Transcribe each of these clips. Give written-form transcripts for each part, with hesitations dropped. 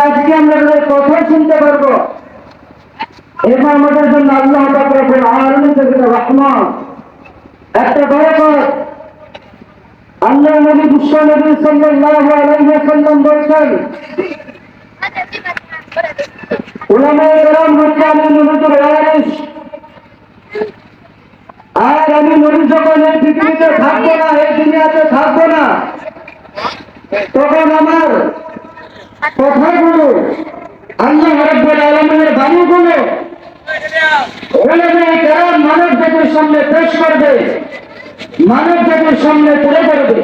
আজকে আমরা তাদের কথা শুনতে পারবো। এটা আমাদের জন্য আল্লাহ পাক রব্বুল আলামিন থেকে রহমত, একটা বরকত। আল্লাহ নবী বিশ্ব নবী সাল্লাল্লাহু আলাইহি ওয়াসাল্লাম বলেছেন, উলামায়ে কেরাম হচ্ছে আমি নবীর ওয়ারিস। আর আমি নবী যখন এই পৃথিবীতে থাকবো না, এই দুনিয়াতে থাকবো না, তখন আমার কথাগুলো, আল্লাহ রাব্বুল আলামিনের বাণীগুলো উলামায়ে কেরাম মানব জাতির সামনে পেশ করবে, মানব জাতির সামনে তুলে ধরবে।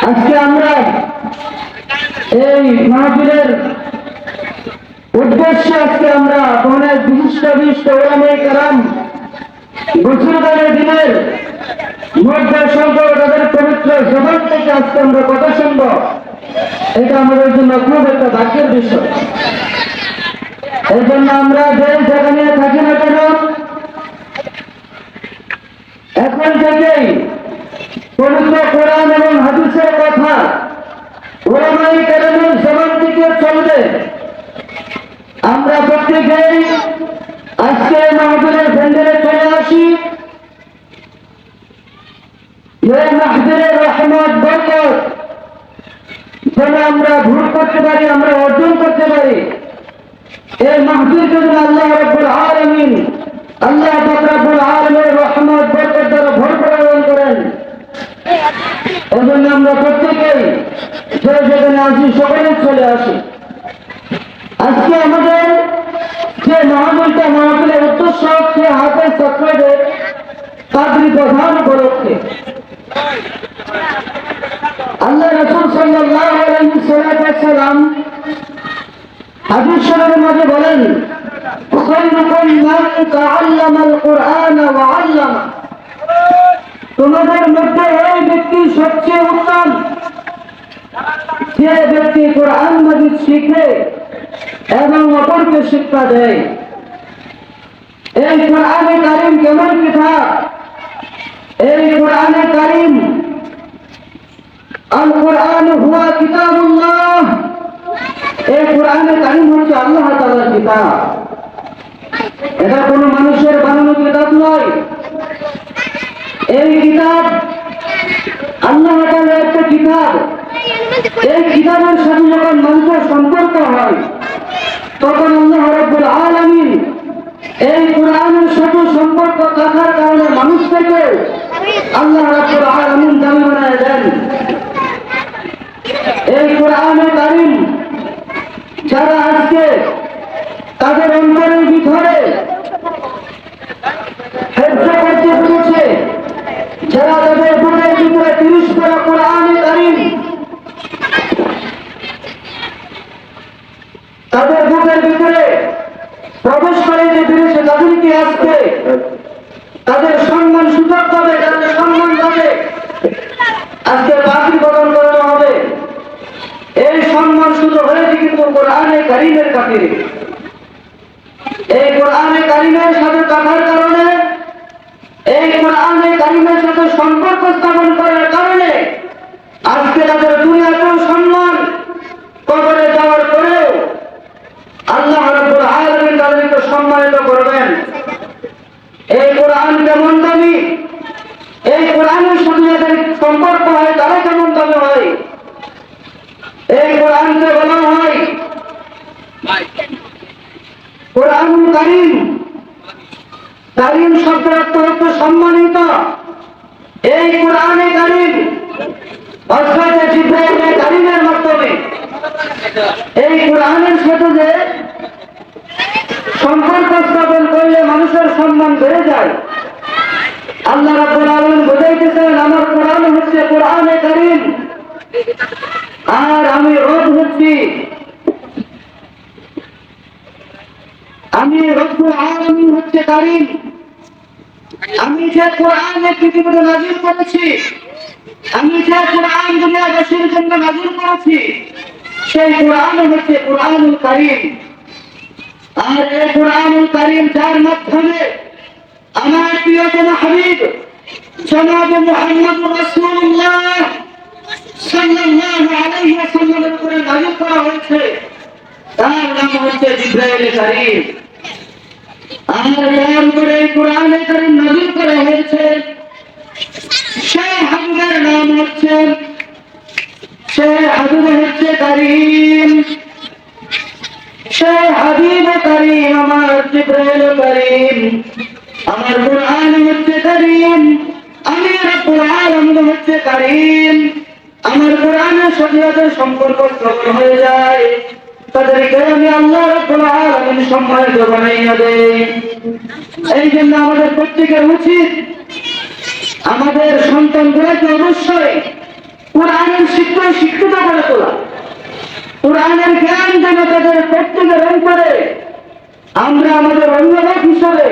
আজকে আমরা এই মাহফিলের উদ্দেশ্যে আজকে আমরা অনেক বিশিষ্ট বিশিষ্ট উলামায়ে কেরাম বুজুর্গানের দিনের মধ্যে সংখ্যক তাদের পবিত্র জবান থেকে আজকে আমরা কথা শুনব। এটা আমাদের জন্য খুব একটা ভাগ্যের বিষয়। এই জন্য আমরা যে যেখানে থাকি না কেন, এখন থেকেই পবিত্র কোরআন এবং হাদিসের কথা উলামায়ে কেরামের জবান থেকে চলবে। আমরা প্রত্যেকেই আজকে মাহফিলের প্যান্ডেলে চলে আসি, এই মাহফিলের রহমত বরকত যেন আমরা ভুল করতে পারি, আমরা অর্জন করতে পারি। এই মাহফিল যদি আল্লাহ রাব্বুল আলামিন, আল্লাহ পাক রব্বুল আলামিনের রহমত বরকত দ্বারা ভরপুর করেন। এজন্য আমরা প্রত্যেকেই যে যেখানে আসি সকলে চলে আসি। আজকে আমাদের যে মাহফিলের উদ্দেশ্য হচ্ছে হাফেজ ছাত্রদের পাদ্রী প্রধান উপলক্ষে আল্লাহ রাসূল সাল্লাল্লাহু আলাইহি ওয়াসাল্লাম হাদিস শরীফের মধ্যে বলেন, খায়রুকুম মান তাআল্লামাল কুরআন ওয়া আল্লামা। তোমাদের মধ্যে ওই ব্যক্তি সবচেয়ে উত্তম যে ব্যক্তি কোরআন মাজিদ শিখে এবং অপরকে শিক্ষা দেয়। এই কোরআনে কারীম কেমন কিতাব? এই কোরআনে কারীম, আল কোরআন হুয়া কিতাবুল্লাহ। এই কোরআনে কারীম হচ্ছে আল্লাহ তাআলার কিতাব। এটা কোনো মানুষের বানানো কিতাব নয়। এই কিতাব আল্লাহ তাআলার একটা কিতাব। এই কিতাবের সাথে যখন মানুষের সম্পর্ক হয়, তখন আল্লাহ রাব্বুল আলামিন এই কোরআনের সাথে সম্পর্ক থাকার কারণে মানুষ থেকে আল্লাহ রাব্বুল আলামিন দামি বানায় দেন। এই কোরআনে কারীম যারা আজকে তাদের অন্তরের ভিতরে হেফজ করতে পেরেছে, যারা তাদের বুকের ভিতরে 30 পারা কোরআনে কারীম তাদের বুকের ভিতরে প্রবেশ করে যে পেরেছে, তাদেরকে আজকে তাদের সম্মান সুযোগ পাবে, তাদের সম্মান পাবে, আজকে পাগড়ি প্রদান করানো হবে। এই সম্মান সুযোগ হয়েছে কিন্তু কোরআনে কারীমের খাতিরে। এই কোরআনে কারীমের সাথে থাকার কারণে, এই কোরআনে কারীমের সাথে সম্পর্ক স্থাপন করার কারণে আজকে তাদের দুনিয়াতেও সম্মান, কবরে যাওয়ার পরেও আল্লাহ রাব্বুল আলামিন তাদেরকে সম্মানিত করবেন। এই কোরআন কেমন দামি, এই কোরআনের সাথে যাদের সম্পর্ক হয় তারা কেমন দামি হয়। এই কোরআনকে বলা হয় কোরআনুল কারীম। কারীম শব্দের অর্থ হচ্ছে সম্মানিত। এই কোরআনে কারীম হযরত জিবরাইল কারীমের মাধ্যমে এই কোরআনের সাথে যে সম্পর্ক স্থাপন করলে মানুষের সম্মান বেড়ে যায়। আল্লাহ রাব্বুল আলামিন বোঝাইতেছেন, আমার কোরআন হচ্ছে কোরআনে কারীম, আর আমি রব হচ্ছি, আমি রব্বুল আলামিন হচ্ছে কারীম। আমি যে কোরআনে পৃথিবীতে নাযিল করেছি, আমি যে কোরআন দুনিয়াবাসীর জন্য নাযিল করেছি, সেই কোরআন হচ্ছে কোরআনুল কারীম। আর এই কোরআনুল কারীম যার মাধ্যমে আমার প্রিয়তম হাবিব জনাব মুহাম্মদ রাসূলুল্লাহ সাল্লাল্লাহু আলাইহি ওয়াসাল্লামের উপরে নাযিল করা হয়েছে, তার নাম হচ্ছে জিবরাইল কারীম। আর তারপরে এই কোরআনে কারীম নাযিল করা হয়েছে, সেই হাবিবের নাম হচ্ছে কারীম, সেই হাবিব কারীম আমার জিবরাইল কারীম, আমার কোরআন হচ্ছে কারীম, আমি রব্বুল আলামিন হচ্ছে কারীম। আমার কোরআনের সাথে যাদের সম্পর্ক স্থাপন হয়ে যায় তাদেরকে আমি আল্লাহ রব্বুল আলামিন সম্মানিত বানাইয়া দেই। এই জন্য আমাদের প্রত্যেকের উচিত আমাদের সন্তানগুলোকে অবশ্যই কোরআনের শিক্ষায় শিক্ষিত করে তোলা, কোরআনের জ্ঞান যেন তাদের প্রত্যেকের অন্তরে আমরা আমাদের অভিভাবক হিসাবে,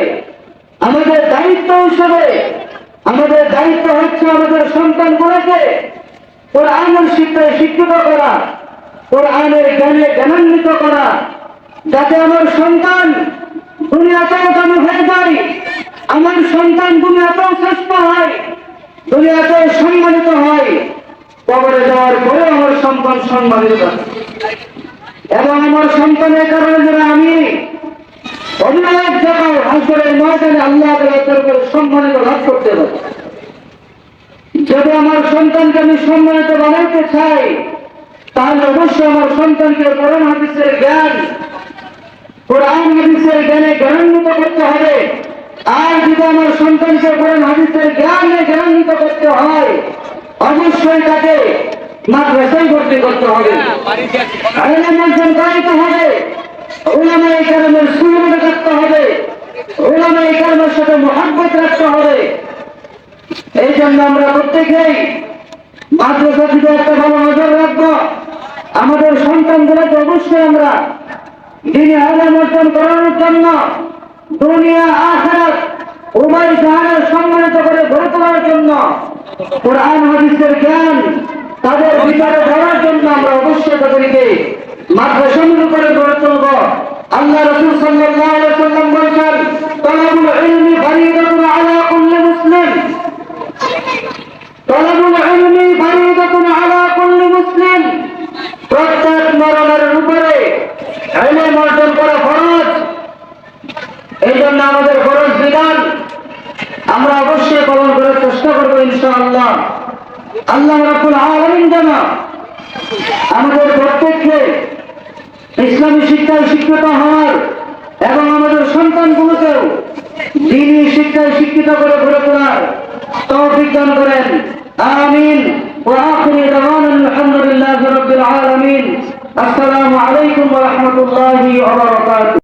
আমাদের দায়িত্ব হিসাবে, আমাদের দায়িত্ব হচ্ছে আমাদের সন্তানগুলোকে কোরআনের শিক্ষায় শিক্ষিত করা, কোরআনের জ্ঞানে জ্ঞানান্বিত করা, যাতে আমার সন্তান দুনিয়াতেও দামি হয়ে যায়, আমার সন্তান দুনিয়াতেও শ্রেষ্ঠ হয়, দুনিয়াতেও সম্মানিত হয়, কবরে যাওয়ার পরে আমার সন্তান সম্মানিত এবং আমার সন্তানের কারণে যেন আমি অভিনব জায়গায় হাসরের ময়দানে আল্লাহ তাআলার সম্মানিত লাভ করতে পারি। যদি আমার সন্তানকে আমি সম্মানিত বানাইতে চাই তাহলে অবশ্যই আমার সন্তানকে কোরআন হাদিসের জ্ঞান, কোরআন হাদিসের জ্ঞানে জ্ঞানান্বিত করতে হবে। আর যদি আমার সন্তানকে কোরআন হাদিসের জ্ঞানে জ্ঞানান্বিত করতে হয় অবশ্যই তাকে মাদ্রাসায় ভর্তি করতে হবে, ইলম গাইতে হবে, উলামায়ে কেরামের সুন্নাত রাখতে হবে, উলামায়ে কেরামের সাথে মুহাব্বত রাখতে হবে। এই জন্য আমরা প্রত্যেকেই মাদ্রাসা থেকে একটা ভালো নজর রাখবো। আমাদের সন্তানগুলোকে অবশ্যই আমরা দ্বীনি ইলম অর্জন করানোর জন্য দুনিয়া আখিরাত উভয় জাহানের সম্মানিত করে গড়ে তোলার জন্য, কোরআন হাদিসের জ্ঞান তাদের ভিতরে দেওয়ার জন্য আমরা অবশ্যই তাদেরকে মাদ্রাসার উপরে গড়ে তুলব। আল্লাহ রাসূল সাল্লাল্লাহু আলাইহি ওয়াসাল্লাম বলেছেন, তালাবুল ইলমি ফারিদাতুন আলা কুল্লি মুসলিম, তালাবুল ইলমি ফারিদাতুন আলা কুল্লি মুসলিম, প্রত্যেক নরের উপরে ইলম অর্জন করা ফরজ। এই জন্য আমাদের ফরজ বিধান আমরা অবশ্যই পালন করার চেষ্টা করবো ইনশাআল্লাহ। আল্লাহ রাব্বুল আলামিন যেন আমাদের প্রত্যেককে ইসলামী শিক্ষায় শিক্ষিত হওয়ার এবং আমাদের সন্তানগুলোকেও দ্বীনি শিক্ষায় শিক্ষিত করে গড়ে তোলার তৌফিক দান করেন। আমিন। ওয়া আখিরু দাওয়ানা আলহামদুলিল্লাহি রাব্বিল আলামিন। আসসালামু আলাইকুম ওয়া রাহমাতুল্লাহি ওয়া বারাকাতুহু।